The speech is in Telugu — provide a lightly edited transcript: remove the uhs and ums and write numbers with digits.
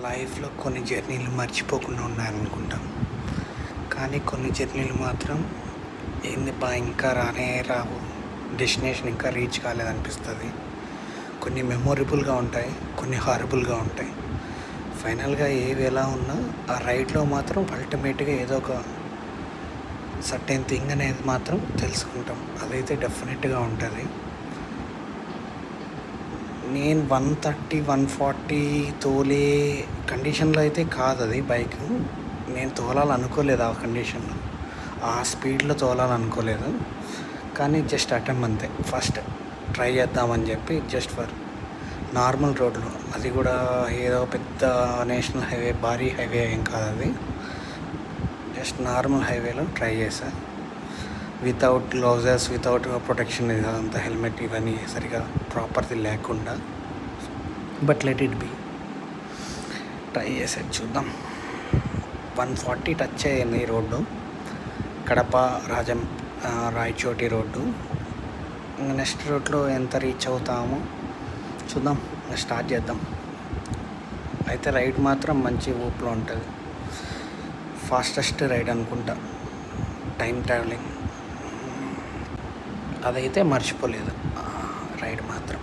లైఫ్లో కొన్ని జర్నీలు మర్చిపోకుండా ఉన్నాయనుకుంటాం, కానీ కొన్ని జర్నీలు మాత్రం ఏంది బా ఇంకా రానే రావు, డెస్టినేషన్ ఇంకా రీచ్ కాలేదనిపిస్తుంది. కొన్ని మెమొరబుల్గా ఉంటాయి, కొన్ని హారబుల్గా ఉంటాయి. ఫైనల్గా ఏవి ఎలా ఉన్నా ఆ రైడ్లో మాత్రం అల్టిమేట్గా ఏదో ఒక సర్టెన్ థింగ్ అనేది మాత్రం తెలుసుకుంటాం. అదైతే డెఫినెట్గా ఉంటుంది. నేను 130 140 తోలే కండిషన్లో అయితే కాదు అది బైక్. నేను తోలాలనుకోలేదు ఆ కండిషన్లో, ఆ స్పీడ్లో తోలాలనుకోలేదు. కానీ జస్ట్ అటెంప్ట్ అంతే, ఫస్ట్ ట్రై చేద్దామని చెప్పి జస్ట్ ఫర్ నార్మల్ రోడ్లో, అది కూడా ఏదో పెద్ద నేషనల్ హైవే భారీ హైవే ఏం కాదు అది, జస్ట్ నార్మల్ హైవేలో ట్రై చేశా. వితౌట్ గ్లౌజెస్, వితౌట్ ప్రొటెక్షన్, ఇదంతా హెల్మెట్ ఇవన్నీ సరిగా ప్రాపర్ది లేకుండా. But let it be, try చేసేది చూద్దాం. 140 టచ్ అయ్యింది ఈ రోడ్డు, కడప రాయచోటి రోడ్డు. ఇంకా నెక్స్ట్ రోడ్లో ఎంత రీచ్ అవుతామో చూద్దాం, స్టార్ట్ చేద్దాం. అయితే రైడ్ మాత్రం మంచి ఊపులో ఉంటుంది, ఫాస్టెస్ట్ రైడ్ అనుకుంటా, టైం ట్రావెలింగ్ అదైతే మర్చిపోలేదు రైడ్ మాత్రం.